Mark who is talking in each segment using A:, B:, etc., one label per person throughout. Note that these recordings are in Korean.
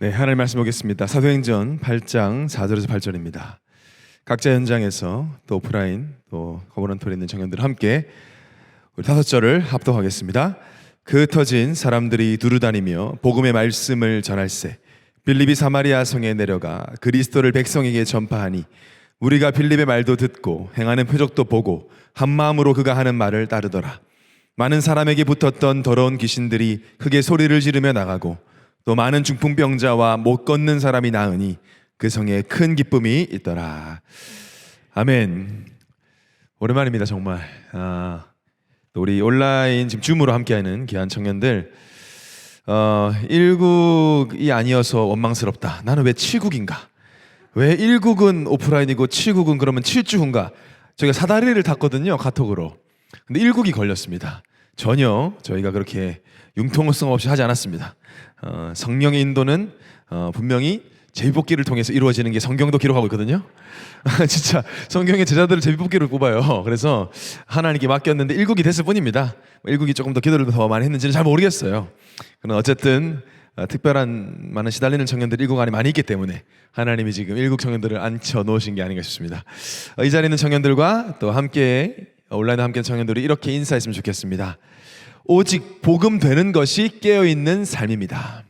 A: 네, 하나님 말씀 보겠습니다. 사도행전 8장 4절에서 8절입니다. 각자 현장에서 또 오프라인 또 거버넌트에 있는 청년들 함께 우리 5절을 합독하겠습니다. 그 터진 사람들이 두루다니며 복음의 말씀을 전할세 빌립이 사마리아 성에 내려가 그리스도를 백성에게 전파하니 우리가 빌립의 말도 듣고 행하는 표적도 보고 한 마음으로 그가 하는 말을 따르더라. 많은 사람에게 붙었던 더러운 귀신들이 크게 소리를 지르며 나가고 또 많은 중풍병자와 못 걷는 사람이 나으니 그 성에 큰 기쁨이 있더라. 아멘. 오랜만입니다 정말. 또 우리 온라인 지금 줌으로 함께하는 귀한 청년들, 1국이 아니어서 원망스럽다. 나는 왜 7국인가? 왜 1국은 오프라인이고 7국은 그러면 7주 후인가? 저희가 사다리를 탔거든요, 카톡으로. 근데 1국이 걸렸습니다. 전혀 저희가 그렇게 융통성 없이 하지 않았습니다. 성령의 인도는 분명히 제비뽑기를 통해서 이루어지는 게 성경도 기록하고 있거든요. 진짜 성경의 제자들을 제비뽑기를 뽑아요. 그래서 하나님께 맡겼는데 1국이 됐을 뿐입니다. 1국이 조금 더 기도를 더 많이 했는지는 잘 모르겠어요. 그러나 어쨌든 특별한 많은 시달리는 청년들 1국 안에 많이 있기 때문에 하나님이 지금 1국 청년들을 앉혀 놓으신 게 아닌가 싶습니다. 이 자리에 있는 청년들과 또 함께 온라인에 함께 청년들이 이렇게 인사했으면 좋겠습니다. 오직 복음 되는 것이 깨어있는 삶입니다.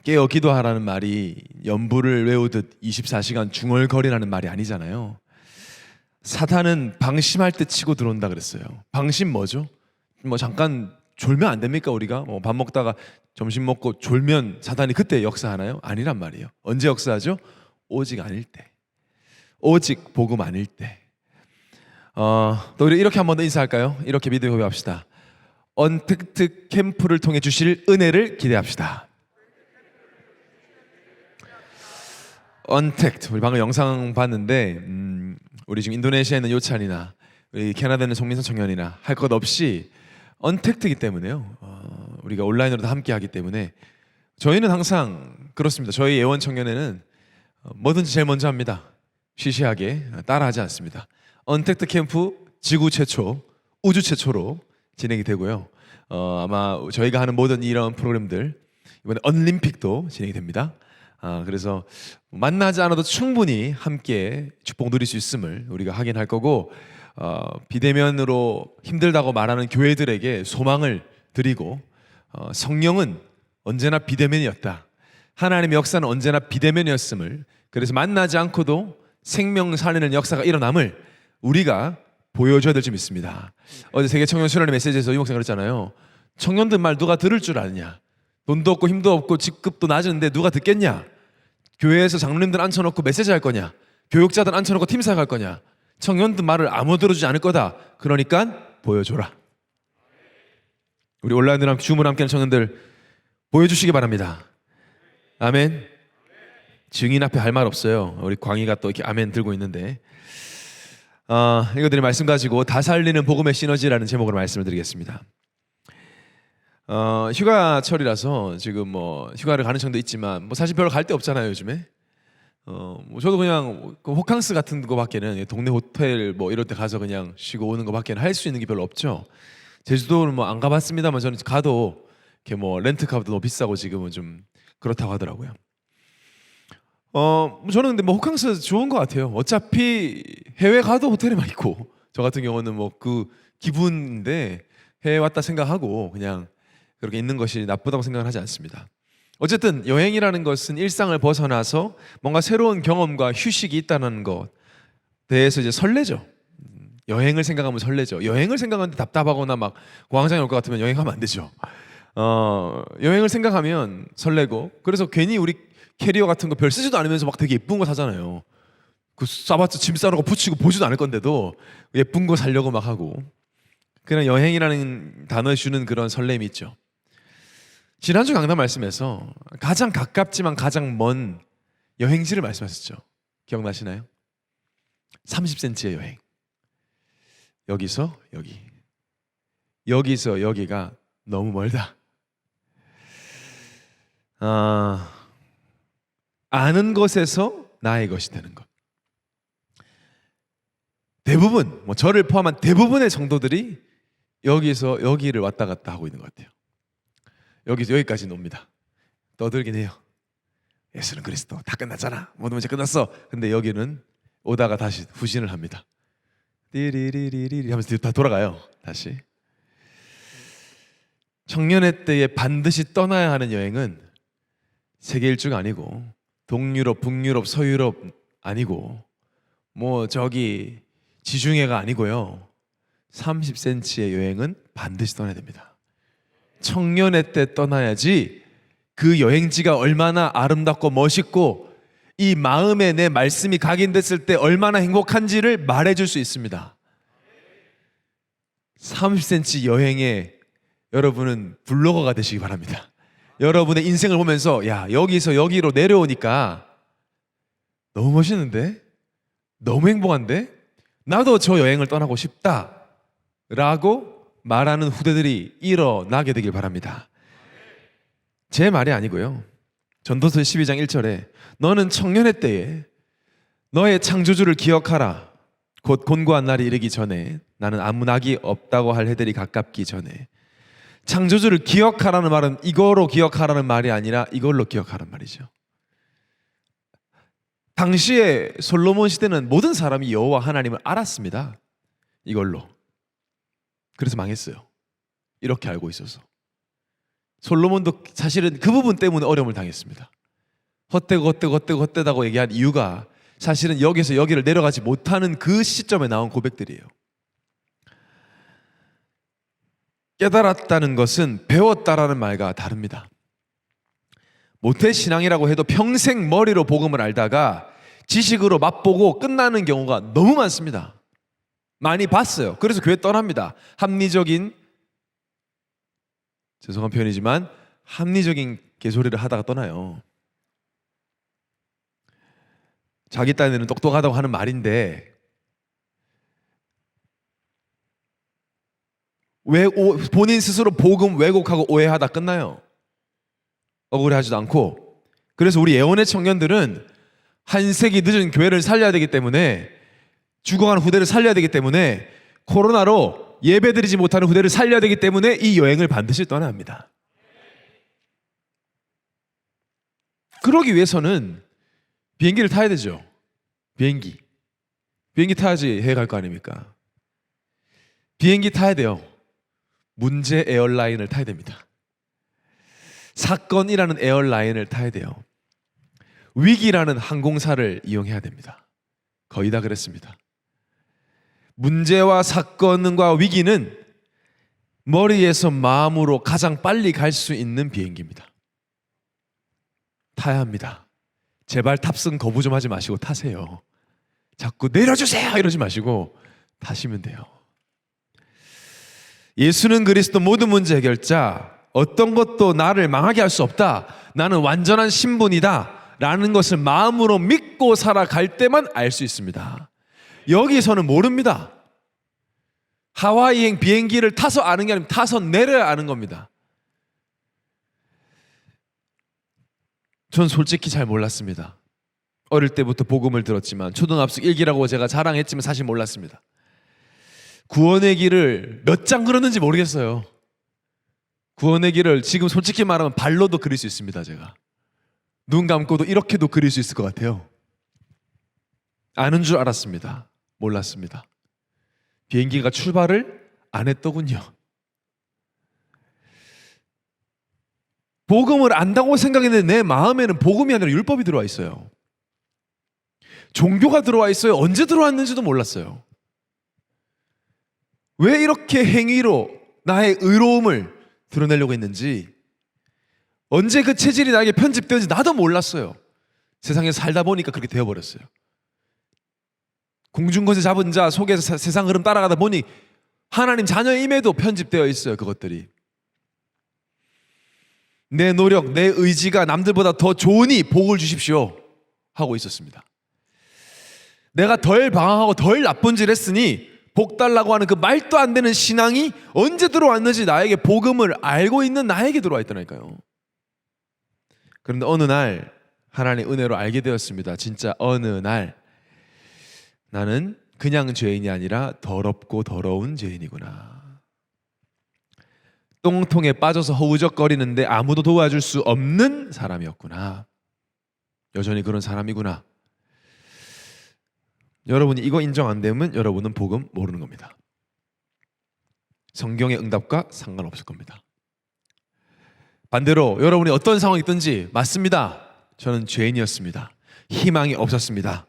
A: 깨어 기도하라는 말이 연부를 외우듯 24시간 중얼거리라는 말이 아니잖아요. 사탄은 방심할 때 치고 들어온다 그랬어요. 방심 뭐죠? 잠깐 졸면 안 됩니까? 우리가 밥 먹다가 점심 먹고 졸면 사탄이 그때 역사하나요? 아니란 말이에요. 언제 역사하죠? 오직 아닐 때, 오직 복음 아닐 때. 또 우리 이렇게 한 번 더 인사할까요? 이렇게 믿음의 고백합시다. 언택트 캠프를 통해 주실 은혜를 기대합시다. 언택트, 우리 방금 영상 봤는데 우리 지금 인도네시아에 있는 요찬이나 우리 캐나다에 있는 송민선 청년이나 할 것 없이 언택트이기 때문에요. 우리가 온라인으로도 함께 하기 때문에 저희는 항상 그렇습니다. 저희 예원 청년회는 뭐든지 제일 먼저 합니다. 시시하게 따라하지 않습니다. 언택트 캠프 지구 최초, 우주 최초로 진행이 되고요. 아마 저희가 하는 모든 이런 프로그램들 이번에 언림픽도 진행이 됩니다. 그래서 만나지 않아도 충분히 함께 축복 누릴 수 있음을 우리가 확인할 거고, 비대면으로 힘들다고 말하는 교회들에게 소망을 드리고, 성령은 언제나 비대면이었다. 하나님의 역사는 언제나 비대면이었음을, 그래서 만나지 않고도 생명 살리는 역사가 일어남을 우리가 보여줘야 될 줄 믿습니다. 어제 세계 청년 수련회 메시지에서 이 목사님 그랬잖아요. 청년들 말 누가 들을 줄 아느냐? 돈도 없고 힘도 없고 직급도 낮은데 누가 듣겠냐? 교회에서 장로님들 앉혀놓고 메시지 할 거냐? 교육자들 앉혀놓고 팀 사역할 거냐? 청년들 말을 아무 들어주지 않을 거다. 그러니까 보여줘라. 우리 온라인으로 줌으로 함께하는 청년들 보여주시기 바랍니다. 아멘. 증인 앞에 할 말 없어요. 우리 광희가 또 이렇게 아멘 들고 있는데, 이거들이 말씀 가지고 다 살리는 복음의 시너지라는 제목으로 말씀을 드리겠습니다. 휴가철이라서 지금 휴가를 가는 청도 있지만 사실 별로 갈 데 없잖아요 요즘에. 저도 그냥 그 호캉스 같은 거밖에는, 동네 호텔 이럴 때 가서 그냥 쉬고 오는 거밖에는 할 수 있는 게 별로 없죠. 제주도는 안 가봤습니다만 저는 가도 이렇게 렌트카보다 너무 비싸고 지금은 좀 그렇다고 하더라고요. 저는 근데 호캉스 좋은 것 같아요. 어차피 해외 가도 호텔에만 있고, 저 같은 경우는 그 기분인데 해외 왔다 생각하고 그냥 그렇게 있는 것이 나쁘다고 생각을 하지 않습니다. 어쨌든 여행이라는 것은 일상을 벗어나서 뭔가 새로운 경험과 휴식이 있다는 것 대해서 이제 설레죠. 여행을 생각하면 설레죠. 여행을 생각하는데 답답하거나 공황장애 올 것 같으면 여행하면 안 되죠. 여행을 생각하면 설레고, 그래서 괜히 우리 캐리어 같은 거 별 쓰지도 않으면서 되게 예쁜 거 사잖아요. 그 싸봤자 짐 싸놓고 붙이고 보지도 않을 건데도 예쁜 거 사려고 하고, 그냥 여행이라는 단어에 주는 그런 설렘이 있죠. 지난주 강단 말씀에서 가장 가깝지만 가장 먼 여행지를 말씀하셨죠. 기억나시나요? 30cm의 여행. 여기서 여기, 여기서 여기가 너무 멀다. 아는 것에서 나의 것이 되는 것. 대부분, 저를 포함한 대부분의 성도들이 여기서 여기를 왔다 갔다 하고 있는 것 같아요. 여기까지 놉니다. 떠들긴 해요. 예수는 그리스도 다 끝났잖아. 모든 문제 끝났어. 근데 여기는 오다가 다시 후진을 합니다. 띠리리리리 하면서 다 돌아가요. 다시. 청년의 때에 반드시 떠나야 하는 여행은 세계 일주가 아니고 동유럽, 북유럽, 서유럽 아니고 뭐 저기 지중해가 아니고요. 30cm의 여행은 반드시 떠나야 됩니다. 청년의 때 떠나야지 그 여행지가 얼마나 아름답고 멋있고 이 마음에 내 말씀이 각인됐을 때 얼마나 행복한지를 말해줄 수 있습니다. 30cm 여행에 여러분은 블로거가 되시기 바랍니다. 여러분의 인생을 보면서 야, 여기서 여기로 내려오니까 너무 멋있는데? 너무 행복한데? 나도 저 여행을 떠나고 싶다 라고 말하는 후대들이 일어나게 되길 바랍니다. 제 말이 아니고요. 전도서 12장 1절에 너는 청년의 때에 너의 창조주를 기억하라. 곧 곤고한 날이 이르기 전에 나는 아무 낙이 없다고 할 해들이 가깝기 전에. 창조주를 기억하라는 말은 이거로 기억하라는 말이 아니라 이걸로 기억하라는 말이죠. 당시에 솔로몬 시대는 모든 사람이 여호와 하나님을 알았습니다. 이걸로. 그래서 망했어요. 이렇게 알고 있어서. 솔로몬도 사실은 그 부분 때문에 어려움을 당했습니다. 헛되고 얘기한 이유가 사실은 여기서 여기를 내려가지 못하는 그 시점에 나온 고백들이에요. 깨달았다는 것은 배웠다라는 말과 다릅니다. 모태신앙이라고 해도 평생 머리로 복음을 알다가 지식으로 맛보고 끝나는 경우가 너무 많습니다. 많이 봤어요. 그래서 교회 떠납니다. 합리적인, 죄송한 표현이지만 합리적인 개소리를 하다가 떠나요. 자기 딴에는 똑똑하다고 하는 말인데 본인 스스로 복음 왜곡하고 오해하다 끝나요. 억울해하지도 않고. 그래서 우리 예언의 청년들은 한 세기 늦은 교회를 살려야 되기 때문에, 죽어가는 후대를 살려야 되기 때문에, 코로나로 예배드리지 못하는 후대를 살려야 되기 때문에 이 여행을 반드시 떠나야 합니다. 그러기 위해서는 비행기를 타야 되죠. 비행기 타야지 해외 갈 거 아닙니까? 비행기 타야 돼요. 문제 에어라인을 타야 됩니다. 사건이라는 에어라인을 타야 돼요. 위기라는 항공사를 이용해야 됩니다. 거의 다 그랬습니다. 문제와 사건과 위기는 머리에서 마음으로 가장 빨리 갈 수 있는 비행기입니다. 타야 합니다. 제발 탑승 거부 좀 하지 마시고 타세요. 자꾸 내려주세요 이러지 마시고 타시면 돼요. 예수는 그리스도 모든 문제 해결자, 어떤 것도 나를 망하게 할 수 없다, 나는 완전한 신분이다 라는 것을 마음으로 믿고 살아갈 때만 알 수 있습니다. 여기서는 모릅니다. 하와이행 비행기를 타서 아는 게 아니라 타서 내려야 아는 겁니다. 전 솔직히 잘 몰랐습니다. 어릴 때부터 복음을 들었지만, 초등학생 1기라고 제가 자랑했지만 사실 몰랐습니다. 구원의 길을 몇 장 그렸는지 모르겠어요. 구원의 길을 지금 솔직히 말하면 발로도 그릴 수 있습니다. 제가 눈 감고도 이렇게도 그릴 수 있을 것 같아요. 아는 줄 알았습니다. 몰랐습니다. 비행기가 출발을 안 했더군요. 복음을 안다고 생각했는데 내 마음에는 복음이 아니라 율법이 들어와 있어요. 종교가 들어와 있어요. 언제 들어왔는지도 몰랐어요. 왜 이렇게 행위로 나의 의로움을 드러내려고 했는지, 언제 그 체질이 나에게 편집되었는지 나도 몰랐어요. 세상에서 살다 보니까 그렇게 되어버렸어요. 궁중것에 잡은 자 속에서 세상 흐름 따라가다 보니 하나님 자녀임에도 편집되어 있어요. 그것들이 내 노력, 내 의지가 남들보다 더 좋으니 복을 주십시오 하고 있었습니다. 내가 덜 방황하고 덜 나쁜 짓을 했으니 복 달라고 하는 그 말도 안 되는 신앙이 언제 들어왔는지 나에게 복음을 알고 있는 나에게 들어와 있다니까요. 그런데 어느 날 하나님의 은혜로 알게 되었습니다. 진짜 어느 날 나는 그냥 죄인이 아니라 더럽고 더러운 죄인이구나. 똥통에 빠져서 허우적거리는데 아무도 도와줄 수 없는 사람이었구나. 여전히 그런 사람이구나. 여러분이 이거 인정 안 되면 여러분은 복음 모르는 겁니다. 성경의 응답과 상관없을 겁니다. 반대로 여러분이 어떤 상황이 있든지 맞습니다. 저는 죄인이었습니다. 희망이 없었습니다.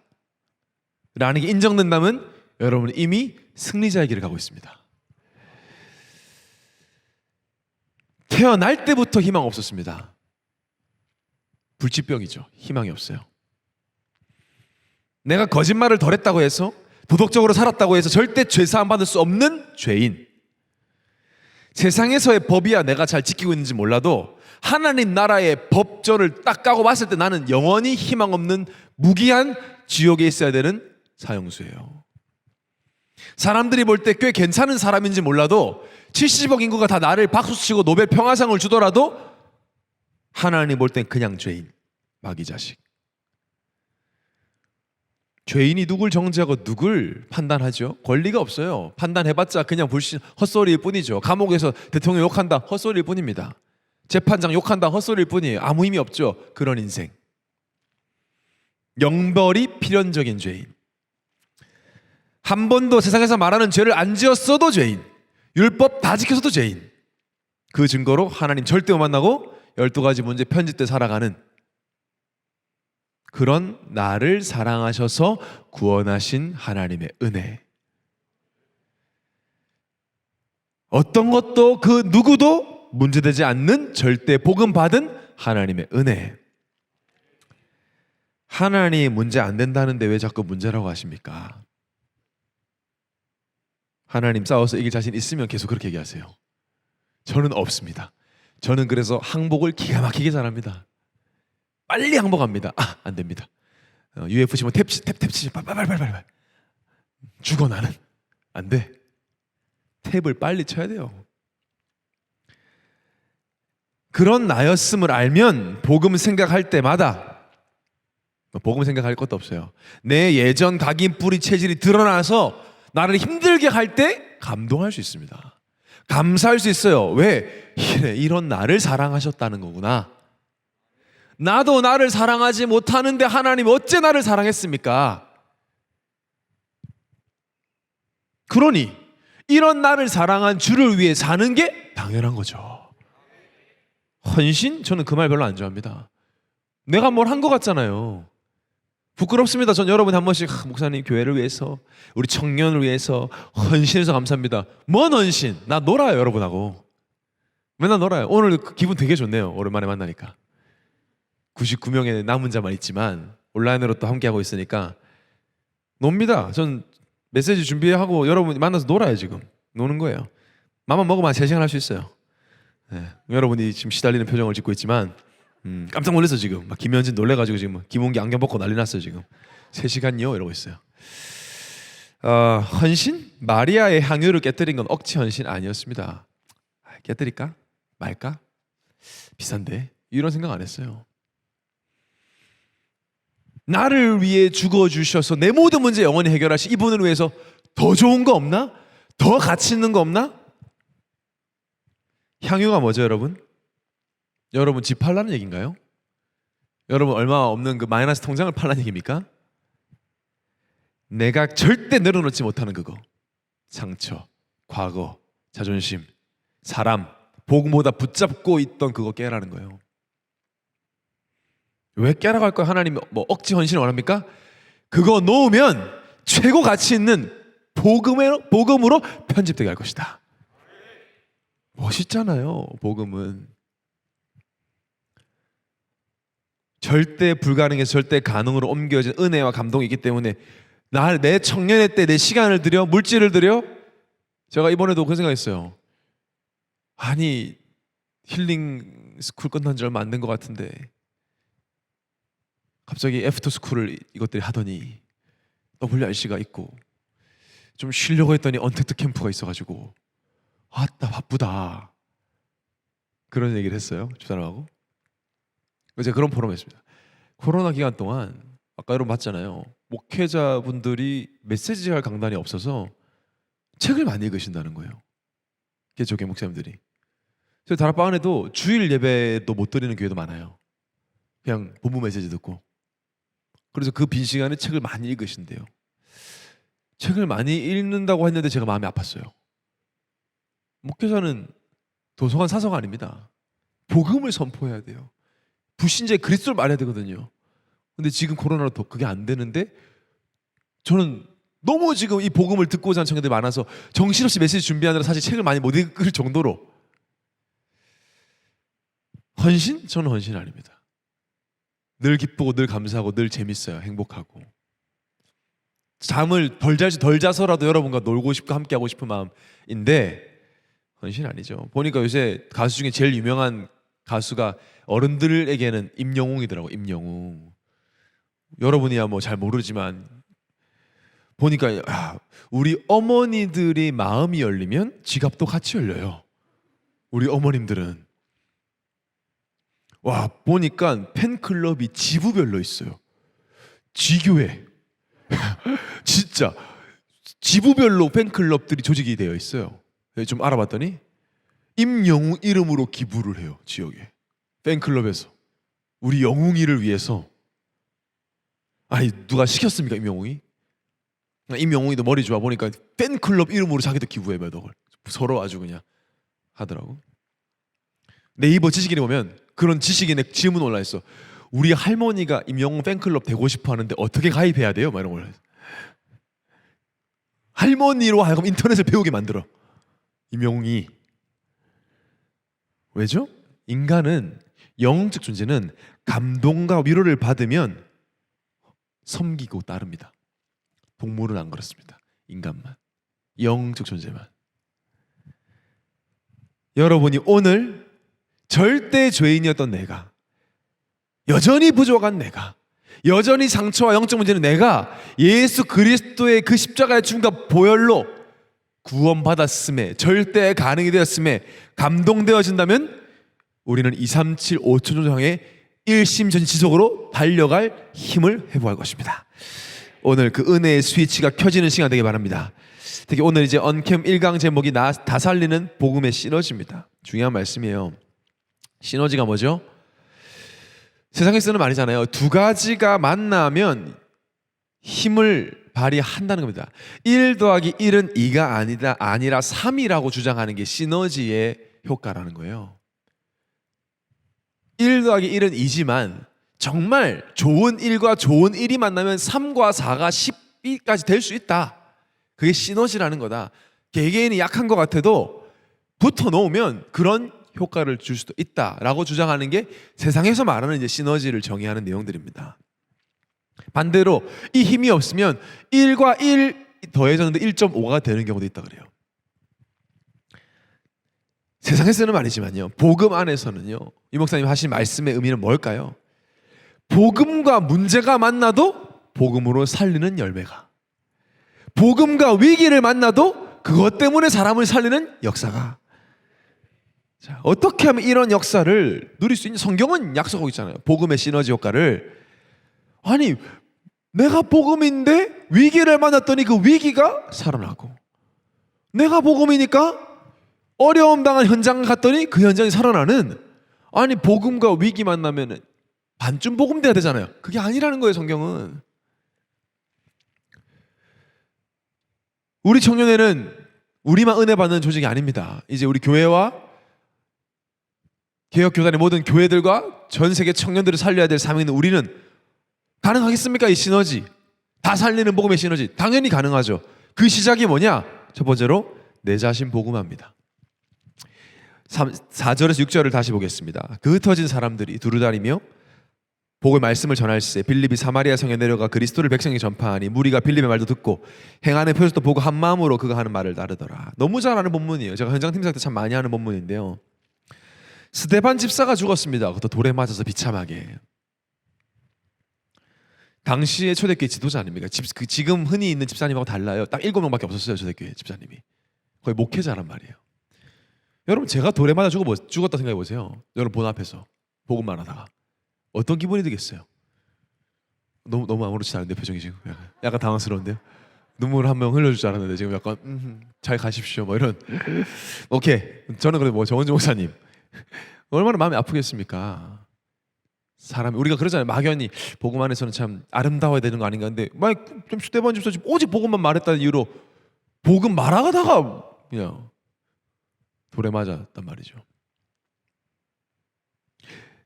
A: 라는 게 인정된다면 여러분은 이미 승리자의 길을 가고 있습니다. 태어날 때부터 희망 없었습니다. 불치병이죠. 희망이 없어요. 내가 거짓말을 덜 했다고 해서, 도덕적으로 살았다고 해서 절대 죄사함 받을 수 없는 죄인. 세상에서의 법이야 내가 잘 지키고 있는지 몰라도 하나님 나라의 법전을 딱 까고 봤을 때 나는 영원히 희망 없는 무기한 지옥에 있어야 되는 사형수예요. 사람들이 볼 때 꽤 괜찮은 사람인지 몰라도 70억 인구가 다 나를 박수치고 노벨 평화상을 주더라도 하나님 볼 땐 그냥 죄인, 마귀 자식. 죄인이 누굴 정죄하고 누굴 판단하죠? 권리가 없어요. 판단해봤자 그냥 불신, 헛소리일 뿐이죠. 감옥에서 대통령 욕한다, 헛소리일 뿐입니다. 재판장 욕한다, 헛소리일 뿐이에요. 아무 힘이 없죠. 그런 인생. 영벌이 필연적인 죄인. 한 번도 세상에서 말하는 죄를 안 지었어도 죄인. 율법 다 지켜서도 죄인. 그 증거로 하나님 절대 못 만나고 12가지 문제 편집돼 살아가는 그런 나를 사랑하셔서 구원하신 하나님의 은혜. 어떤 것도 그 누구도 문제되지 않는 절대 복음 받은 하나님의 은혜. 하나님 문제 안 된다는데 왜 자꾸 문제라고 하십니까? 하나님 싸워서 이길 자신 있으면 계속 그렇게 얘기하세요. 저는 없습니다. 저는 그래서 항복을 기가 막히게 잘합니다. 빨리 항복합니다. 안 됩니다. UFC 뭐 탭치 빨빨빨빨빨 죽어 나는. 안 돼. 탭을 빨리 쳐야 돼요. 그런 나였음을 알면 복음 생각할 때마다 복음 생각할 것도 없어요. 내 예전 각인 뿌리 체질이 드러나서 나를 힘들게 할 때 감동할 수 있습니다. 감사할 수 있어요. 왜? 이런 나를 사랑하셨다는 거구나. 나도 나를 사랑하지 못하는데 하나님 어째 나를 사랑했습니까? 그러니 이런 나를 사랑한 주를 위해 사는 게 당연한 거죠. 헌신? 저는 그 말 별로 안 좋아합니다. 내가 뭘 한 것 같잖아요. 부끄럽습니다. 전 여러분 한 번씩 목사님 교회를 위해서 우리 청년을 위해서 헌신해서 감사합니다. 뭔 헌신? 나 놀아요 여러분하고. 맨날 놀아요. 오늘 기분 되게 좋네요. 오랜만에 만나니까. 99명의 남은 자만 있지만 온라인으로 또 함께하고 있으니까 놉니다. 전 메시지 준비하고 여러분 만나서 놀아요. 지금 노는 거예요. 맘만 먹으면 3시간 할 수 있어요. 네. 여러분이 지금 시달리는 표정을 짓고 있지만 깜짝 놀랐어 지금. 막 김현진 놀래가지고 지금 김홍기 안경 벗고 난리 났어요 지금. 3시간요 이러고 있어요. 헌신? 마리아의 향유를 깨뜨린 건 억지 헌신 아니었습니다. 깨뜨릴까? 말까? 비싼데? 이런 생각 안 했어요. 나를 위해 죽어주셔서 내 모든 문제 영원히 해결하시 이분을 위해서 더 좋은 거 없나? 더 가치 있는 거 없나? 향유가 뭐죠 여러분? 여러분 집 팔라는 얘기인가요? 여러분 얼마 없는 그 마이너스 통장을 팔라는 얘기입니까? 내가 절대 내려놓지 못하는 그거. 상처, 과거, 자존심, 사람, 복음보다 붙잡고 있던 그거 깨라는 거예요. 왜 깨라고 할 거야? 하나님 뭐 억지 헌신을 원합니까? 그거 놓으면 최고 가치 있는 복음으로 편집되게 할 것이다. 멋있잖아요. 복음은 절대 불가능해서 절대 가능으로 옮겨진 은혜와 감동이 있기 때문에 내 청년의 때 내 시간을 들여 물질을 들여 제가 이번에도 그 생각했어요. 아니 힐링 스쿨 끝난 지 얼마 안 된 것 같은데 갑자기 애프터 스쿨을 이것들이 하더니 WRC가 있고 좀 쉬려고 했더니 언택트 캠프가 있어가지고 아따 바쁘다 그런 얘기를 했어요. 집사람하고. 제가 그런 포럼을 했습니다. 코로나 기간 동안 아까 여러분 봤잖아요. 목회자분들이 메시지 할 강단이 없어서 책을 많이 읽으신다는 거예요. 개조개 목사님들이. 저희 다락방 안에도 주일 예배도 못 드리는 교회도 많아요. 그냥 본부 메시지 듣고. 그래서 그 빈 시간에 책을 많이 읽으신대요. 책을 많이 읽는다고 했는데 제가 마음이 아팠어요. 목회자는 도서관 사서가 아닙니다. 복음을 선포해야 돼요. 불신자의 그리스도를 말해야 되거든요. 근데 지금 코로나로 더 그게 안 되는데 저는 너무 지금 이 복음을 듣고자 하는 청년들이 많아서 정신없이 메시지 준비하느라 사실 책을 많이 못 읽을 정도로 헌신? 저는 헌신 아닙니다. 늘 기쁘고 늘 감사하고 늘 재밌어요. 행복하고 잠을 덜 자서라도 여러분과 놀고 싶고 함께하고 싶은 마음인데 헌신 아니죠. 보니까 요새 가수 중에 제일 유명한 가수가 어른들에게는 임영웅이더라고. 임영웅. 여러분이야 뭐 잘 모르지만 보니까 우리 어머니들이 마음이 열리면 지갑도 같이 열려요. 우리 어머님들은 와 보니까 팬클럽이 지부별로 있어요. 지교회 진짜 지부별로 팬클럽들이 조직이 되어 있어요. 좀 알아봤더니 임영웅 이름으로 기부를 해요. 지역에 팬클럽에서 우리 영웅이를 위해서. 아니 누가 시켰습니까? 임영웅이도 머리 좋아 보니까 팬클럽 이름으로 자기도 기부해 몇 억을 서로 아주 그냥 하더라고. 네이버 지식인에 보면 그런 지식인의 질문 올라 있어. 우리 할머니가 임영웅 팬클럽 되고 싶어 하는데 어떻게 가입해야 돼요? 막 이런 걸. 할머니로 하여금 인터넷을 배우게 만들어. 임영웅이. 왜죠? 인간은 영적 존재는 감동과 위로를 받으면 섬기고 따릅니다. 동물은 안 그렇습니다. 인간만. 영적 존재만. 여러분이 오늘 절대 죄인이었던 내가, 여전히 부족한 내가, 여전히 상처와 영적 문제는 내가 예수 그리스도의 그 십자가의 죽음과 보혈로 구원받았음에, 절대 가능이 되었음에 감동되어진다면 우리는 2, 3, 7, 5천 년 향해 일심전지속으로 달려갈 힘을 회복할 것입니다. 오늘 그 은혜의 스위치가 켜지는 시간 되길 바랍니다. 특히 오늘 이제 언캠 1강 제목이 다 살리는 복음의 시너지입니다. 중요한 말씀이에요. 시너지가 뭐죠? 세상에 쓰는 말이잖아요. 두 가지가 만나면 힘을 발휘한다는 겁니다. 1 더하기 1은 2가 아니라 3이라고 주장하는 게 시너지의 효과라는 거예요. 1 더하기 1은 2지만 정말 좋은 1과 좋은 1이 만나면 3과 4가 12까지 될 수 있다. 그게 시너지라는 거다. 개개인이 약한 것 같아도 붙어 놓으면 그런 효과를 줄 수도 있다라고 주장하는 게 세상에서 말하는 이제 시너지를 정의하는 내용들입니다. 반대로 이 힘이 없으면 1과 1 더해졌는데 1.5가 되는 경우도 있다 그래요. 세상에서는 말이지만요. 복음 안에서는요. 이 목사님 하신 말씀의 의미는 뭘까요? 복음과 문제가 만나도 복음으로 살리는 열매가, 복음과 위기를 만나도 그것 때문에 사람을 살리는 역사가. 자, 어떻게 하면 이런 역사를 누릴 수 있는, 성경은 약속하고 있잖아요. 복음의 시너지 효과를. 아니 내가 복음인데 위기를 만났더니 그 위기가 살아나고, 내가 복음이니까 어려움 당한 현장 갔더니 그 현장이 살아나는. 아니 복음과 위기 만나면 반쯤 복음 돼야 되잖아요. 그게 아니라는 거예요. 성경은. 우리 청년회는 우리만 은혜 받는 조직이 아닙니다. 이제 우리 교회와 개혁교단의 모든 교회들과 전 세계 청년들을 살려야 될 사명인 우리는 가능하겠습니까? 이 시너지, 다 살리는 복음의 시너지. 당연히 가능하죠. 그 시작이 뭐냐? 첫 번째로 내 자신 복음합니다. 4절에서 6절을 다시 보겠습니다. 그 흩어진 사람들이 두루다니며 복의 말씀을 전할세 빌립이 사마리아 성에 내려가 그리스도를 백성에게 전파하니 무리가 빌립의 말도 듣고 행하는 표적도 보고 한 마음으로 그가 하는 말을 따르더라. 너무 잘 아는 본문이에요. 제가 현장팀장 때 참 많이 하는 본문인데요. 스데반 집사가 죽었습니다. 그것도 돌에 맞아서 비참하게. 당시의 초대교회 지도자 아닙니까? 지금 흔히 있는 집사님하고 달라요. 딱 7명밖에 없었어요. 초대교회 집사님이. 거의 목회자란 말이에요. 여러분 제가 돌에 맞아 죽었다 생각해 보세요. 여러분 본 앞에서 복음만 하다가 어떤 기분이 들겠어요? 너무 아무렇지 않은데 표정이 지금 약간 당황스러운데요. 눈물 한 명 흘려줄 줄 알았는데 지금 약간 잘 가십시오 뭐 이런. 오케이. 저는 그래도 뭐 정은주 목사님 얼마나 마음이 아프겠습니까? 사람이 우리가 그러잖아요. 막연히 복음 안에서는 참 아름다워야 되는 거 아닌가. 근데 만약 좀 스데반 집사 오직 복음만 말했다는 이유로 복음 말하다가 그냥 돌에 맞았단 말이죠.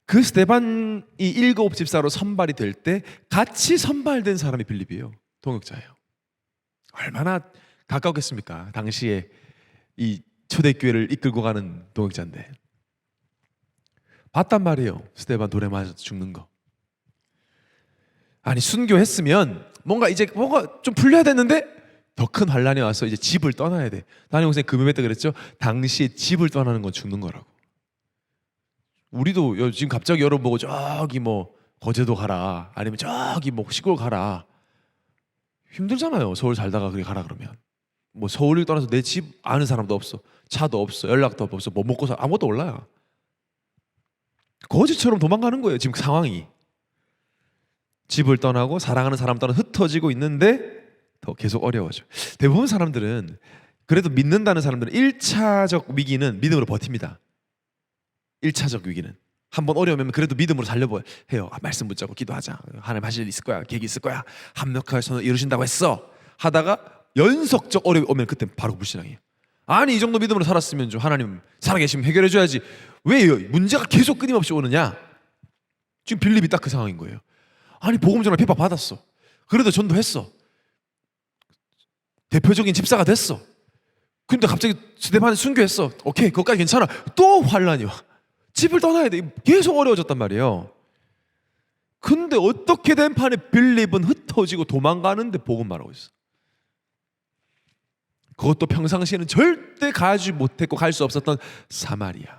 A: 그 스데반이 7 집사로 선발이 될 때 같이 선발된 사람이 빌립이에요. 동역자예요. 얼마나 가까웠겠습니까? 당시에 이 초대교회를 이끌고 가는 동역자인데 봤단 말이에요. 스데반 돌에 맞아서 죽는 거. 아니 순교했으면 뭔가 좀 풀려야 되는데 더 큰 환란이 와서 이제 집을 떠나야 돼. 담임목사님 금요일 때 그랬죠. 당시에 집을 떠나는 건 죽는 거라고. 우리도 지금 갑자기 여러분 보고 저기 뭐 거제도 가라 아니면 저기 뭐 시골 가라 힘들잖아요. 서울 살다가 그렇게 가라 그러면 뭐 서울을 떠나서 내 집 아는 사람도 없어, 차도 없어, 연락도 없어, 뭐 먹고 살 아무것도 몰라요. 거지처럼 도망가는 거예요. 지금 상황이 집을 떠나고 사랑하는 사람 떠나 흩어지고 있는데 더 계속 어려워져. 대부분 사람들은 그래도 믿는다는 사람들은 1차적 위기는 믿음으로 버팁니다. 1차적 위기는 한번 어려우면 그래도 믿음으로 살려봐야 해요. 말씀 붙잡고 기도하자. 하나님 하실 일 있을 거야. 계획이 있을 거야. 합력하여 손을 이루신다고 했어. 하다가 연속적 어려움이 오면 그때 바로 불신앙이에요. 아니 이 정도 믿음으로 살았으면 좀 하나님 살아계시면 해결해 줘야지. 왜 문제가 계속 끊임없이 오느냐. 지금 빌립이 딱 그 상황인 거예요. 아니 복음 전할 핍박 받았어. 그래도 전도했어. 대표적인 집사가 됐어. 근데 갑자기 스데반이 순교했어. 오케이 그것까지 괜찮아. 또 환란이 와. 집을 떠나야 돼. 계속 어려워졌단 말이에요. 근데 어떻게 된 판에 빌립은 흩어지고 도망가는데 복음 말하고 있어. 그것도 평상시에는 절대 가지 못했고 갈 수 없었던 사마리아.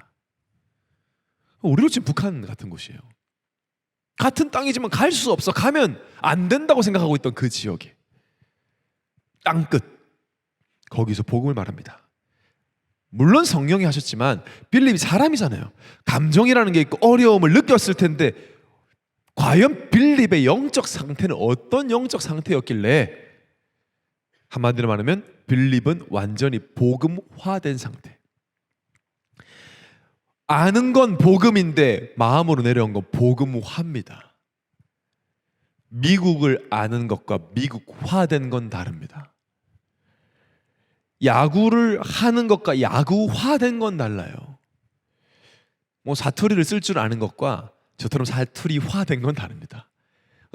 A: 우리로 치면 북한 같은 곳이에요. 같은 땅이지만 갈 수 없어. 가면 안 된다고 생각하고 있던 그 지역에 땅끝 거기서 복음을 말합니다. 물론 성령이 하셨지만 빌립이 사람이잖아요. 감정이라는 게 있고 어려움을 느꼈을 텐데 과연 빌립의 영적 상태는 어떤 영적 상태였길래 한마디로 말하면 빌립은 완전히 복음화된 상태. 아는 건 복음인데 마음으로 내려온 건 복음화입니다. 미국을 아는 것과 미국화된 건 다릅니다. 야구를 하는 것과 야구화된 건 달라요. 뭐 사투리를 쓸 줄 아는 것과 저처럼 사투리화된 건 다릅니다.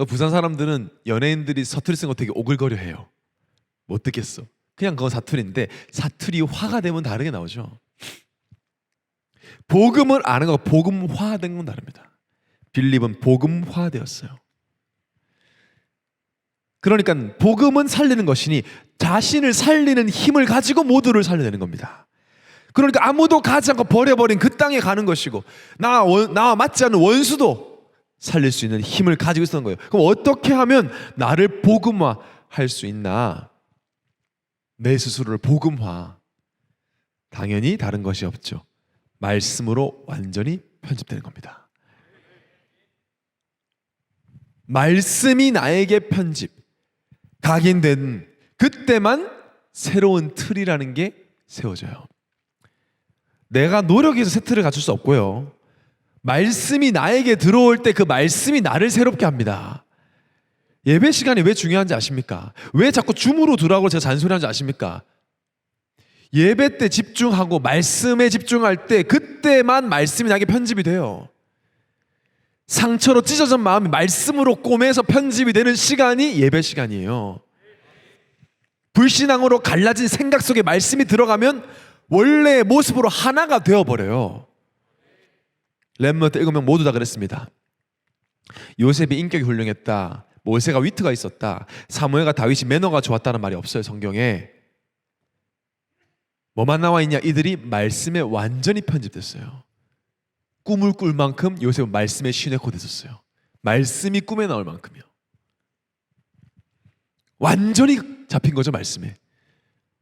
A: 부산 사람들은 연예인들이 사투리 쓴 거 되게 오글거려 해요. 못 듣겠어. 그냥 그건 사투리인데 사투리화가 되면 다르게 나오죠. 복음을 아는 것과 복음화된 건 다릅니다. 빌립은 복음화되었어요. 그러니까 복음은 살리는 것이니 자신을 살리는 힘을 가지고 모두를 살려내는 겁니다. 그러니까 아무도 가지 않고 버려버린 그 땅에 가는 것이고 나와 맞지 않는 원수도 살릴 수 있는 힘을 가지고 있었던 거예요. 그럼 어떻게 하면 나를 복음화할 수 있나? 내 스스로를 복음화. 당연히 다른 것이 없죠. 말씀으로 완전히 편집되는 겁니다. 말씀이 나에게 각인된 그때만 새로운 틀이라는 게 세워져요. 내가 노력해서 새 틀을 갖출 수 없고요. 말씀이 나에게 들어올 때 그 말씀이 나를 새롭게 합니다. 예배 시간이 왜 중요한지 아십니까? 왜 자꾸 줌으로 들어가고 제가 잔소리하는지 아십니까? 예배 때 집중하고 말씀에 집중할 때 그때만 말씀이 나에게 편집이 돼요. 상처로 찢어진 마음이 말씀으로 꼬매서 편집이 되는 시간이 예배 시간이에요. 불신앙으로 갈라진 생각 속에 말씀이 들어가면 원래의 모습으로 하나가 되어버려요. 렘넌트 7명 모두 다 그랬습니다. 요셉이 인격이 훌륭했다, 모세가 위트가 있었다, 사무엘과 다윗이 매너가 좋았다는 말이 없어요. 성경에 뭐만 나와 있냐? 이들이 말씀에 완전히 편집됐어요. 꿈을 꿀 만큼 요셉은 말씀에 시내코 됐었어요. 말씀이 꿈에 나올 만큼이요. 완전히 잡힌 거죠. 말씀에.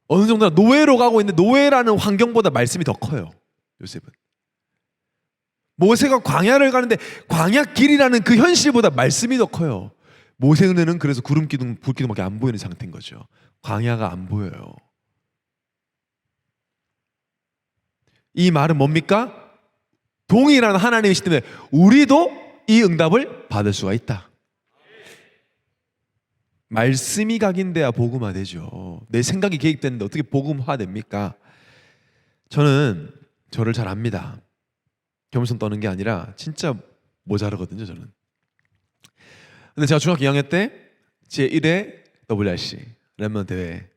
A: 어느 정도나 노예로 가고 있는데 노예라는 환경보다 말씀이 더 커요. 요셉은. 모세가 광야를 가는데 광야 길이라는 그 현실보다 말씀이 더 커요. 모세는 그래서 구름 기둥, 불 기둥밖에 안 보이는 상태인 거죠. 광야가 안 보여요. 이 말은 뭡니까? 동일한 하나님이시기 때문에 우리도 이 응답을 받을 수가 있다. 말씀이 각인돼야 복음화되죠. 내 생각이 개입됐는데 어떻게 복음화됩니까? 저는 저를 잘 압니다. 겸손 떠는 게 아니라 진짜 모자르거든요, 저는. 근데 제가 중학교 2학년 때 제1회 WRC 랩넌 대회,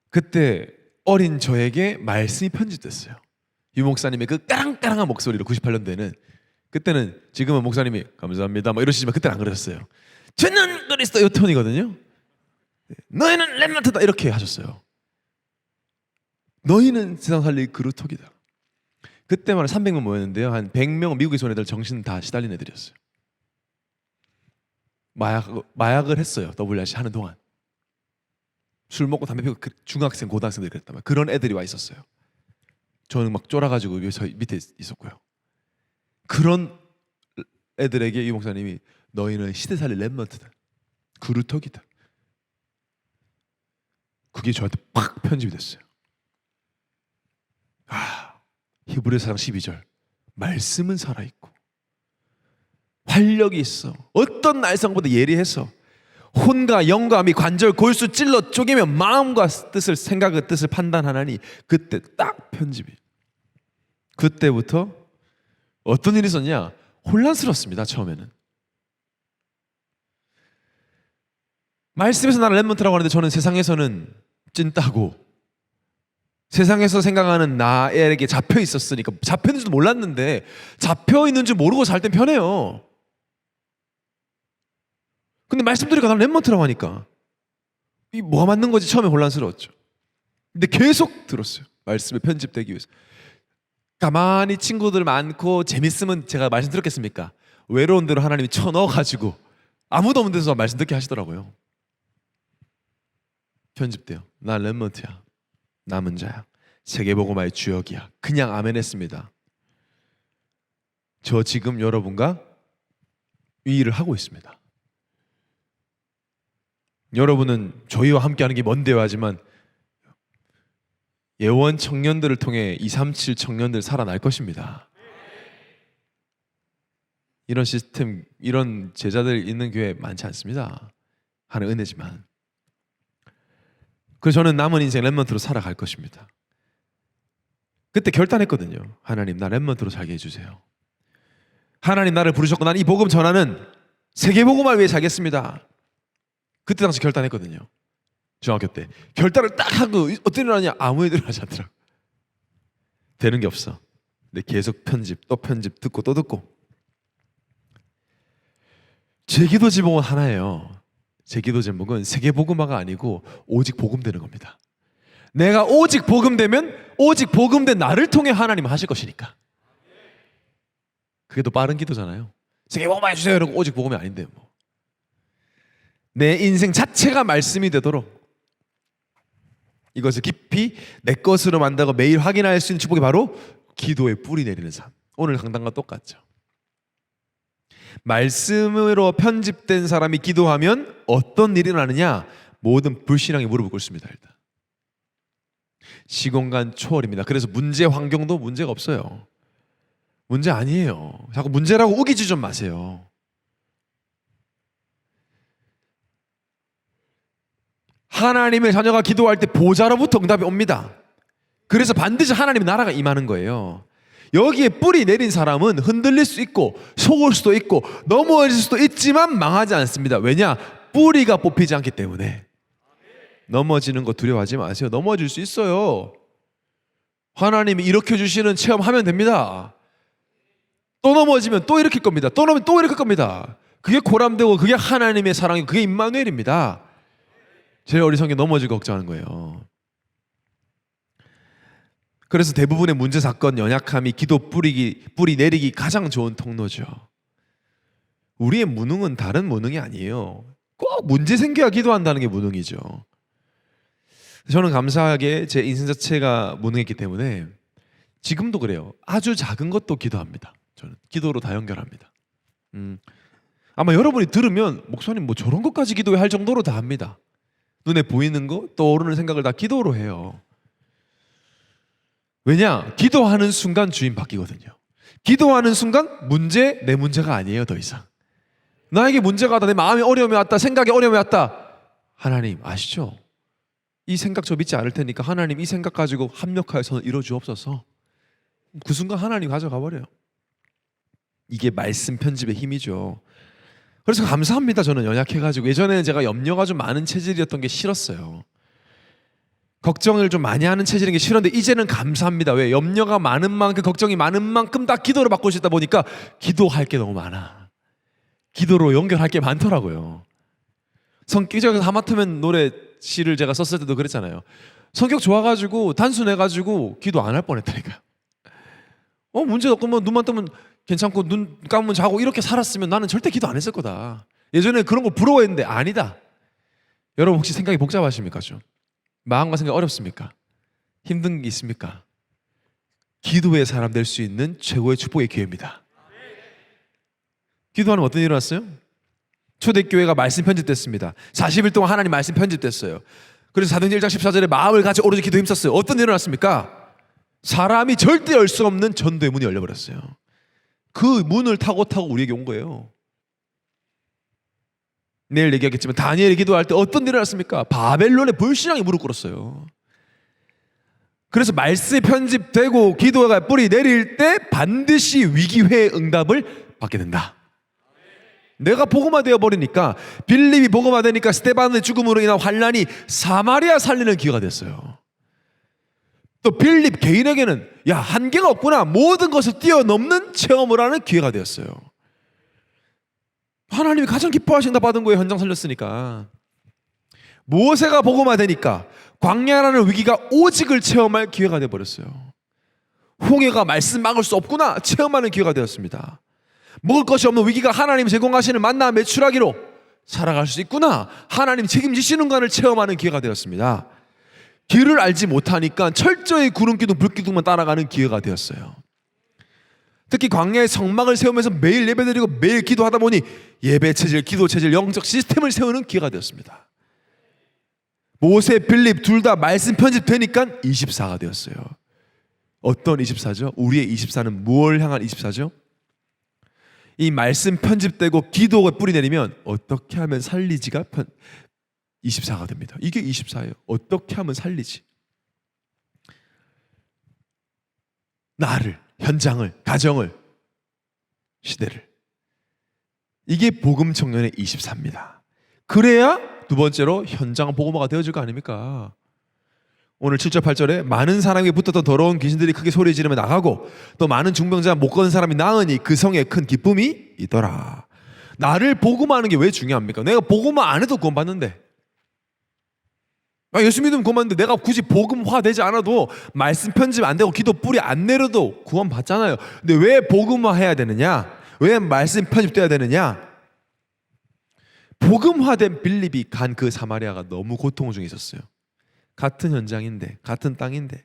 A: 그때 어린 저에게 말씀이 편집됐어요. 유 목사님의 그 까랑까랑한 목소리로 98년도에는, 그때는 지금은 목사님이 감사합니다 뭐 이러시지만 그때는 안 그러셨어요. 저는 그리스도 이 톤이거든요. 너희는 랩넌트다 이렇게 하셨어요. 너희는 세상 살릴 그루터기다. 그때만 300명 모였는데요, 한 100명은 미국에서 온 애들 정신 다 시달린 애들이었어요. 마약을 했어요. WRC 하는 동안 술 먹고 담배 피우고 중학생 고등학생들이 그랬단 말이에요. 그런 애들이 와 있었어요. 저는 막 쫄아가지고 저 밑에 있었고요. 그런 애들에게 이 목사님이 너희는 시대 살릴 랩넌트다, 그루터기다. 그게 저한테 팍 편집이 됐어요. 히브리서 4장 12절, 말씀은 살아있고 활력이 있어 어떤 날상보다 예리해서 혼과 영과 미 관절 골수 찔러 쪼개며 마음과 뜻을, 생각의 뜻을 판단하나니. 그때 딱 편집이. 그때부터 어떤 일이 있었냐, 혼란스럽습니다. 처음에는 말씀에서 나를 랩넌트라고 하는데 저는 세상에서는 찐따고 세상에서 생각하는 나에게 잡혀 있었으니까, 잡혀 있는 줄도 몰랐는데 잡혀 있는 줄 모르고 살 땐 편해요. 근데 말씀 들으니까 나는 랩넌트라고 하니까 이 뭐가 맞는 거지 처음에 혼란스러웠죠. 근데 계속 들었어요. 말씀에 편집되기 위해서. 가만히 친구들 많고 재밌으면 제가 말씀 들었겠습니까? 외로운 대로 하나님이 쳐넣어가지고 아무도 없는 데서 말씀 듣게 하시더라고요. 편집돼요. 난 랩넌트야, 남은 자야, 세계복음화의 주역이야. 그냥 아멘 했습니다. 저 지금 여러분과 이 일을 하고 있습니다. 여러분은 저희와 함께하는 게 뭔데요 하지만 예원 청년들을 통해 237 청년들 살아날 것입니다. 이런 시스템, 이런 제자들 있는 교회 많지 않습니다. 하는 은혜지만. 그래서 저는 남은 인생 랩넌트로 살아갈 것입니다. 그때 결단했거든요. 하나님, 나 랩넌트로 살게 해주세요. 하나님 나를 부르셨고 난 이 복음 전하는 세계복음을 위해 살겠습니다. 그때 당시 결단했거든요. 중학교 때 결단을 딱 하고 어떤 일 하냐, 아무 일도 하지 않더라고. 되는 게 없어. 근데 계속 편집, 또 편집, 듣고 또 듣고. 제 기도 제목은 하나예요. 제 기도 제목은 세계복음화가 아니고 오직 복음되는 겁니다. 내가 오직 복음되면 오직 복음된 나를 통해 하나님 하실 것이니까. 그게 더 빠른 기도잖아요. 세계복음화 해주세요 이러고 오직 복음이 아닌데 뭐. 내 인생 자체가 말씀이 되도록 이것을 깊이 내 것으로 만들고 매일 확인할 수 있는 축복이 바로 기도에 뿌리 내리는 삶. 오늘 강단과 똑같죠. 말씀으로 편집된 사람이 기도하면 어떤 일이 일어나느냐, 모든 불신앙이 무릎을 꿇습니다. 일단 시공간 초월입니다. 그래서 문제 환경도 문제가 없어요. 문제 아니에요. 자꾸 문제라고 우기지 좀 마세요. 하나님의 자녀가 기도할 때 보좌로부터 응답이 옵니다. 그래서 반드시 하나님의 나라가 임하는 거예요. 여기에 뿌리 내린 사람은 흔들릴 수 있고 속을 수도 있고 넘어질 수도 있지만 망하지 않습니다. 왜냐? 뿌리가 뽑히지 않기 때문에. 넘어지는 거 두려워하지 마세요. 넘어질 수 있어요. 하나님이 일으켜 주시는 체험하면 됩니다. 또 넘어지면 또 일으킬 겁니다. 또 넘으면 또 일으킬 겁니다. 그게 고람되고 그게 하나님의 사랑이고 그게 임마누엘입니다. 제일 어리석게 넘어지고 걱정하는 거예요. 그래서 대부분의 문제 사건 연약함이 기도 뿌리 내리기 가장 좋은 통로죠. 우리의 무능은 다른 무능이 아니에요. 꼭 문제 생겨야 기도한다는 게 무능이죠. 저는 감사하게 제 인생 자체가 무능했기 때문에 지금도 그래요. 아주 작은 것도 기도합니다. 저는 기도로 다 연결합니다. 아마 여러분이 들으면 목사님 뭐 저런 것까지 기도해 할 정도로 다 합니다. 눈에 보이는 거, 떠오르는 생각을 다 기도로 해요. 왜냐? 기도하는 순간 주인 바뀌거든요. 기도하는 순간 문제 내 문제가 아니에요. 더 이상 나에게 문제가 왔다, 내 마음에 어려움이 왔다, 생각에 어려움이 왔다. 하나님 아시죠? 이 생각 저 믿지 않을 테니까 하나님 이 생각 가지고 합력하여서 이뤄 주옵소서. 그 순간 하나님 가져가 버려요. 이게 말씀 편집의 힘이죠. 그래서 감사합니다. 저는 연약해가지고 예전에는 제가 염려가 좀 많은 체질이었던 게 싫었어요. 걱정을 좀 많이 하는 체질인 게 싫었는데 이제는 감사합니다. 왜? 염려가 많은 만큼, 걱정이 많은 만큼 다 기도로 바꾸고 싶다 보니까 기도할 게 너무 많아. 기도로 연결할 게 많더라고요. 성격에서 하마터면 노래 시를 제가 썼을 때도 그랬잖아요. 성격 좋아가지고 단순해가지고 기도 안 할 뻔했다니까요. 문제도 없고 뭐 눈만 뜨면 괜찮고 눈 감으면 자고 이렇게 살았으면 나는 절대 기도 안 했을 거다. 예전에 그런 거 부러워했는데 아니다. 여러분 혹시 생각이 복잡하십니까? 좀 마음과 생각 어렵습니까? 힘든 게 있습니까? 기도의 사람 될 수 있는 최고의 축복의 기회입니다. 기도하면 어떤 일이 일어났어요? 초대교회가 말씀 편집됐습니다. 40일 동안 하나님 말씀 편집됐어요. 그래서 사도행전 1장 14절에 마음을 같이 오로지 기도에 힘썼어요. 어떤 일이 일어났습니까? 사람이 절대 열 수 없는 전도의 문이 열려버렸어요. 그 문을 타고 우리에게 온 거예요. 내일 얘기하겠지만 다니엘이 기도할 때 어떤 일이 일어났습니까? 바벨론의 불신앙이 무릎 꿇었어요. 그래서 말씀이 편집되고 기도가 뿌리 내릴 때 반드시 위기회의 응답을 받게 된다. 내가 복음화 되어 버리니까, 빌립이 복음화 되니까 스데반의 죽음으로 인한 환란이 사마리아 살리는 기회가 됐어요. 또 빌립 개인에게는 한계가 없구나, 모든 것을 뛰어넘는 체험을 하는 기회가 되었어요. 하나님이 가장 기뻐하신다 받은 거예요. 현장 살렸으니까. 모세가 복음화 되니까 광야라는 위기가 오직을 체험할 기회가 되어버렸어요. 홍해가 말씀 막을 수 없구나 체험하는 기회가 되었습니다. 먹을 것이 없는 위기가 하나님 제공하시는 만나 매출하기로 살아갈 수 있구나, 하나님 책임지시는 것을 체험하는 기회가 되었습니다. 길을 알지 못하니까 철저히 구름기둥 불기둥만 따라가는 기회가 되었어요. 특히 광야의 성막을 세우면서 매일 예배드리고 매일 기도하다 보니 예배 체질, 기도 체질, 영적 시스템을 세우는 기회가 되었습니다. 모세, 빌립 둘 다 말씀 편집되니까 24가 되었어요. 어떤 24죠? 우리의 24는 무엇을 향한 24죠? 이 말씀 편집되고 기도가 뿌리 내리면 어떻게 하면 살리지가 24가 됩니다. 이게 24예요. 어떻게 하면 살리지? 나를, 현장을, 가정을, 시대를. 이게 복음 청년의 24입니다. 그래야 두 번째로 현장 복음화가 되어질 거 아닙니까? 오늘 7절 8절에 많은 사람에게 붙었던 더러운 귀신들이 크게 소리 지르며 나가고 또 많은 중병자 못 걷는 사람이 나으니 그 성에 큰 기쁨이 있더라. 나를 복음화하는 게 왜 중요합니까? 내가 복음화 안 해도 구원받는데, 예수 믿으면 구원받는데 내가 굳이 복음화 되지 않아도 말씀 편집 안 되고 기도 뿌리 안 내려도 구원받잖아요. 근데 왜 복음화 해야 되느냐? 왜 말씀 편집돼야 되느냐? 복음화된 빌립이 간 그 사마리아가 너무 고통 중에 있었어요. 같은 현장인데, 같은 땅인데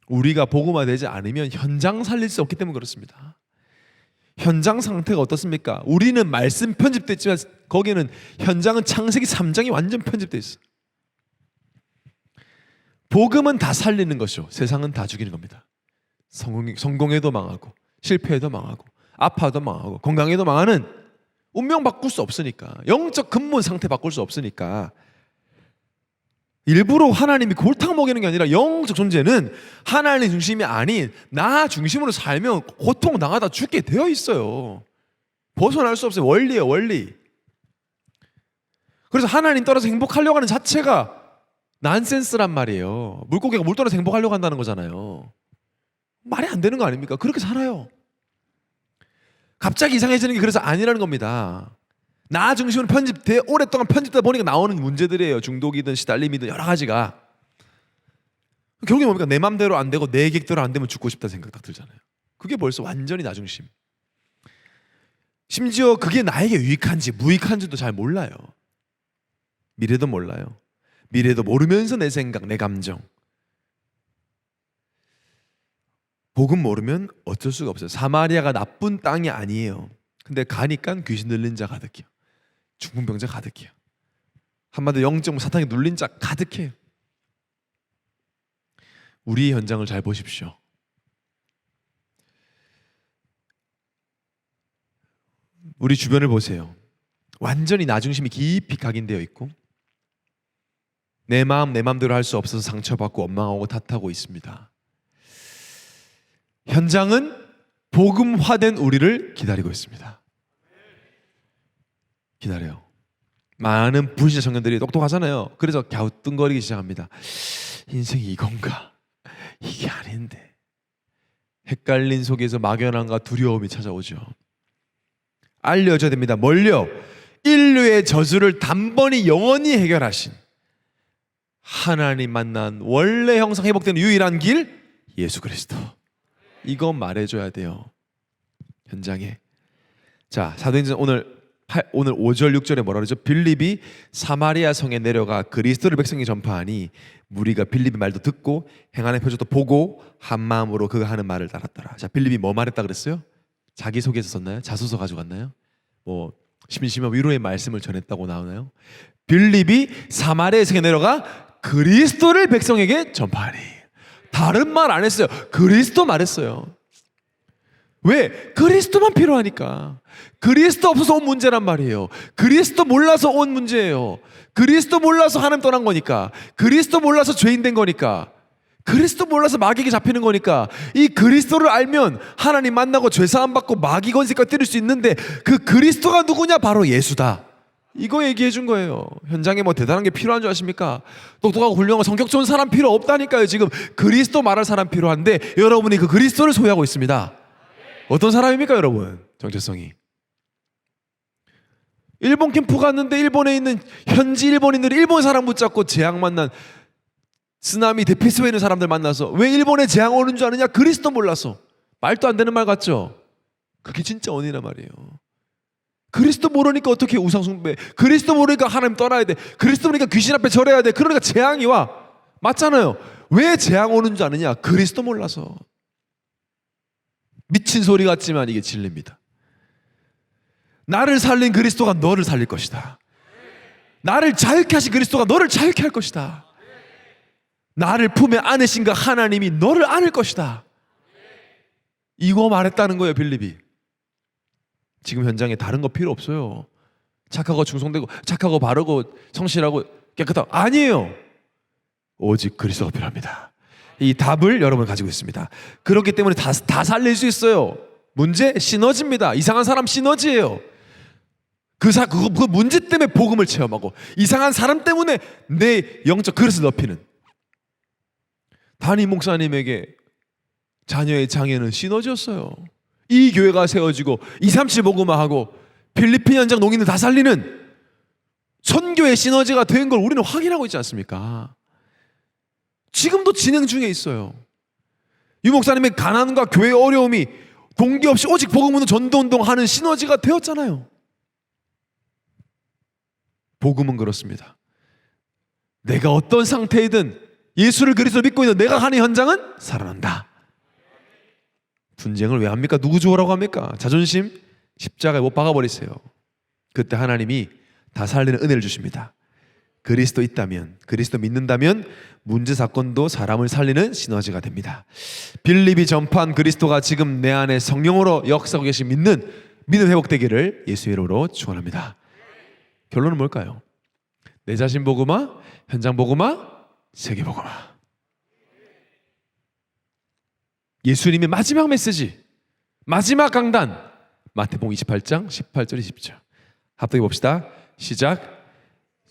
A: 우리가 복음화되지 않으면 현장 살릴 수 없기 때문에 그렇습니다. 현장 상태가 어떻습니까? 우리는 말씀 편집됐지만 거기는 현장은 창세기 3장이 완전 편집되어 있어요. 복음은 다 살리는 것이요, 세상은 다 죽이는 겁니다. 성공해도 망하고 실패해도 망하고 아파도 망하고 건강해도 망하는, 운명 바꿀 수 없으니까, 영적 근본 상태 바꿀 수 없으니까 일부러 하나님이 골탕 먹이는 게 아니라 영적 존재는 하나님 중심이 아닌 나 중심으로 살면 고통 당하다 죽게 되어 있어요. 벗어날 수 없어요. 원리예요, 원리. 그래서 하나님 따라서 행복하려고 하는 자체가 난센스란 말이에요. 물고기가 물 떠나서 행복하려고 한다는 거잖아요. 말이 안 되는 거 아닙니까? 그렇게 살아요. 갑자기 이상해지는 게 그래서 아니라는 겁니다. 나 중심으로 오랫동안 편집되다 보니까 나오는 문제들이에요. 중독이든 시달림이든 여러 가지가. 결국에 뭡니까? 내 맘대로 안 되고 내 계획대로 안 되면 죽고 싶다는 생각 딱 들잖아요. 그게 벌써 완전히 나 중심. 심지어 그게 나에게 유익한지 무익한지도 잘 몰라요. 미래도 몰라요. 미래도 모르면서 내 생각, 내 감정. 복음 모르면 어쩔 수가 없어요. 사마리아가 나쁜 땅이 아니에요. 근데 가니까 귀신 들린 자 가득해요. 중풍병자 가득해요. 한마디로 영적 사탄이 눌린 자 가득해요. 우리의 현장을 잘 보십시오. 우리 주변을 보세요. 완전히 나 중심이 깊이 각인되어 있고 내 마음 내 마음대로 할 수 없어서 상처받고 원망하고 탓하고 있습니다. 현장은 복음화된 우리를 기다리고 있습니다. 기다려요. 많은 불신자 청년들이 똑똑하잖아요. 그래서 갸우뚱거리기 시작합니다. 인생이 이건가? 이게 아닌데. 헷갈린 속에서 막연함과 두려움이 찾아오죠. 알려줘야 됩니다. 뭘요? 인류의 저주를 단번에 영원히 해결하신 하나님 만난 원래 형상 회복되는 유일한 길 예수 그리스도. 이거 말해줘야 돼요. 현장에. 자, 사도행전 오늘 5절 6절에 뭐라 그러죠? 빌립이 사마리아 성에 내려가 그리스도를 백성에게 전파하니 무리가 빌립의 말도 듣고 행하는 표적도 보고 한 마음으로 그가 하는 말을 따랐더라. 자, 빌립이 뭐 말했다 그랬어요? 자기소개서 썼나요? 자소서 가져갔나요? 뭐 심심한 위로의 말씀을 전했다고 나오나요? 빌립이 사마리아 성에 내려가 그리스도를 백성에게 전파하니. 다른 말 안 했어요. 그리스도 말했어요. 왜? 그리스도만 필요하니까. 그리스도 없어서 온 문제란 말이에요. 그리스도 몰라서 온 문제예요. 그리스도 몰라서 하나님 떠난 거니까. 그리스도 몰라서 죄인 된 거니까. 그리스도 몰라서 마귀에게 잡히는 거니까. 이 그리스도를 알면 하나님 만나고 죄사함 받고 마귀 권세까지 때릴 수 있는데 그 그리스도가 누구냐? 바로 예수다. 이거 얘기해 준 거예요. 현장에 뭐 대단한 게 필요한 줄 아십니까? 똑똑하고 훌륭하고 성격 좋은 사람 필요 없다니까요. 지금 그리스도 말할 사람 필요한데 여러분이 그 그리스도를 소유하고 있습니다. 어떤 사람입니까 여러분? 정체성이. 일본 캠프 갔는데 일본에 있는 현지 일본인들이 일본 사람 붙잡고 재앙 만난 쓰나미 대피소에 있는 사람들 만나서 왜 일본에 재앙 오는 줄 아느냐? 그리스도 몰라서. 말도 안 되는 말 같죠? 그게 진짜 원인이란 말이에요. 그리스도 모르니까 어떻게 우상숭배, 그리스도 모르니까 하나님 떠나야 돼, 그리스도 모르니까 귀신 앞에 절해야 돼. 그러니까 재앙이 와. 맞잖아요. 왜 재앙 오는 줄 아느냐? 그리스도 몰라서. 미친 소리 같지만 이게 진리입니다. 나를 살린 그리스도가 너를 살릴 것이다. 나를 자유케 하신 그리스도가 너를 자유케 할 것이다. 나를 품에 안으신 그 하나님이 너를 안을 것이다. 이거 말했다는 거예요 빌립이. 지금 현장에 다른 거 필요 없어요. 착하고 충성되고 착하고 바르고 성실하고 깨끗하고 아니에요. 오직 그리스도가 필요합니다. 이 답을 여러분 가지고 있습니다. 그렇기 때문에 다 살릴 수 있어요. 문제 시너지입니다. 이상한 사람 시너지예요. 그 문제 때문에 복음을 체험하고 이상한 사람 때문에 내 영적 그릇을 높이는 담임 목사님에게 자녀의 장애는 시너지였어요. 이 교회가 세워지고 237 복음화하고 필리핀 현장 농인을 다 살리는 선교의 시너지가 된 걸 우리는 확인하고 있지 않습니까? 지금도 진행 중에 있어요. 유 목사님의 가난과 교회의 어려움이 동기 없이 오직 복음으로 전도운동 하는 시너지가 되었잖아요. 복음은 그렇습니다. 내가 어떤 상태이든 예수를 그리스도로 믿고 있는 내가 하는 현장은 살아난다. 분쟁을 왜 합니까? 누구 좋으라고 합니까? 자존심 십자가에 못 박아버리세요. 그때 하나님이 다 살리는 은혜를 주십니다. 그리스도 있다면, 그리스도 믿는다면 문제 사건도 사람을 살리는 시너지가 됩니다. 빌립이 전파한 그리스도가 지금 내 안에 성령으로 역사하고 계신 믿음 회복되기를 예수의 이름으로 축원합니다. 결론은 뭘까요? 내 자신 복음화, 현장 복음화, 세계 복음화. 예수님의 마지막 메시지, 마지막 강단, 마태복음 28장 18절 20절. 합독해 봅시다. 시작.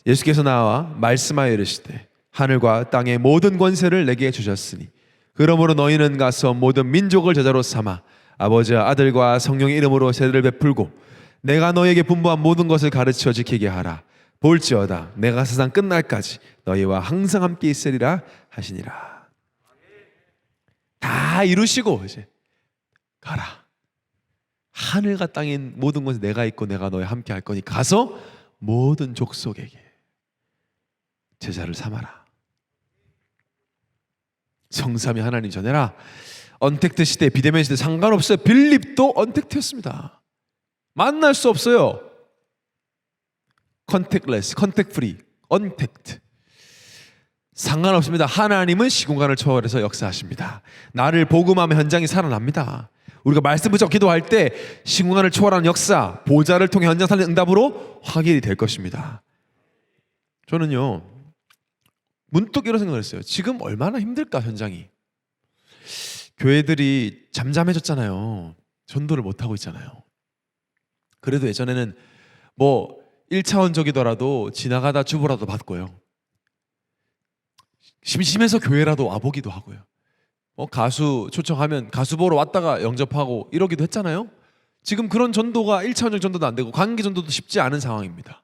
A: 예수께서 나와 말씀하여 이르시되 하늘과 땅의 모든 권세를 내게 주셨으니 그러므로 너희는 가서 모든 민족을 제자로 삼아 아버지와 아들과 성령의 이름으로 세례를 베풀고 내가 너희에게 분부한 모든 것을 가르쳐 지키게 하라. 볼지어다 내가 세상 끝날까지 너희와 항상 함께 있으리라 하시니라. 다 이루시고 이제 가라. 하늘과 땅의 모든 것에 내가 있고 내가 너희 함께 할 거니 가서 모든 족속에게 제자를 삼아라. 성삼위 하나님 전해라. 언택트 시대, 비대면 시대 상관없어요. 빌립도 언택트였습니다. 만날 수 없어요. 컨택레스, 컨택 프리, 언택트. 상관없습니다. 하나님은 시공간을 초월해서 역사하십니다. 나를 복음하면 현장이 살아납니다. 우리가 말씀 붙잡고 기도할 때 시공간을 초월하는 역사, 보좌를 통해 현장 살리는 응답으로 확인이 될 것입니다. 저는요 문득 이런 생각을 했어요. 지금 얼마나 힘들까 현장이. 교회들이 잠잠해졌잖아요. 전도를 못하고 있잖아요. 그래도 예전에는 뭐 1차원적이더라도 지나가다 주보라도 받고요. 심심해서 교회라도 와보기도 하고요. 가수 초청하면 가수 보러 왔다가 영접하고 이러기도 했잖아요. 지금 그런 전도가 1차원적 전도도 안 되고 관계 전도도 쉽지 않은 상황입니다.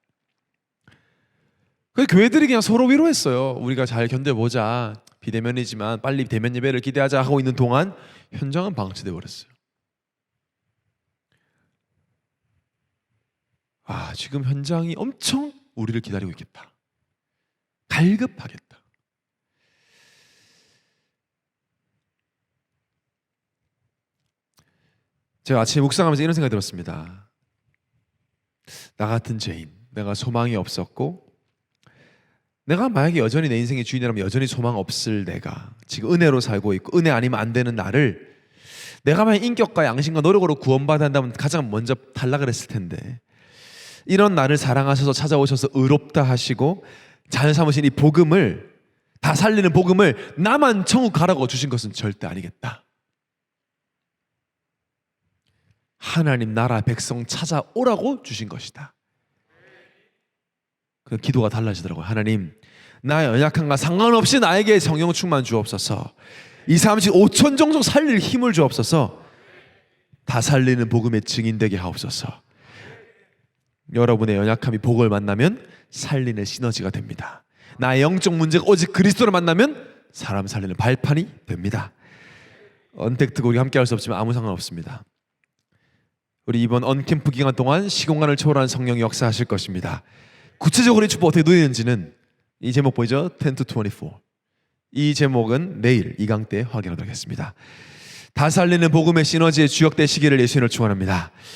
A: 그래서 교회들이 그냥 서로 위로했어요. 우리가 잘 견뎌보자. 비대면이지만 빨리 대면 예배를 기대하자 하고 있는 동안 현장은 방치돼 버렸어요. 지금 현장이 엄청 우리를 기다리고 있겠다. 갈급하겠다. 제가 아침에 묵상하면서 이런 생각이 들었습니다. 나 같은 죄인, 내가 소망이 없었고 내가 만약에 여전히 내 인생의 주인이라면 여전히 소망 없을 내가 지금 은혜로 살고 있고 은혜 아니면 안 되는 나를 내가 만약 인격과 양심과 노력으로 구원받아야 한다면 가장 먼저 탈락을 했을 텐데 이런 나를 사랑하셔서 찾아오셔서 의롭다 하시고 자녀 삼으신 이 복음을 다 살리는 복음을 나만 천국 가라고 주신 것은 절대 아니겠다. 하나님 나라 백성 찾아오라고 주신 것이다. 그 기도가 달라지더라고요. 하나님 나의 연약함과 상관없이 나에게 성령 충만 주옵소서. 2, 3, 5천 종족 살릴 힘을 주옵소서. 다 살리는 복음의 증인되게 하옵소서. 여러분의 연약함이 복을 만나면 살리는 시너지가 됩니다. 나의 영적 문제가 오직 그리스도를 만나면 사람 살리는 발판이 됩니다. 언택트가 우리가 함께 할 수 없지만 아무 상관없습니다. 우리 이번 언캠프 기간 동안 시공간을 초월한 성령이 역사하실 것입니다. 구체적으로 이 축복 어떻게 누리는지는 이 제목 보이죠? 10 to 24. 이 제목은 내일 이 강 때 확인하도록 하겠습니다. 다 살리는 복음의 시너지의 주역 되시기를 예수님을 축원합니다.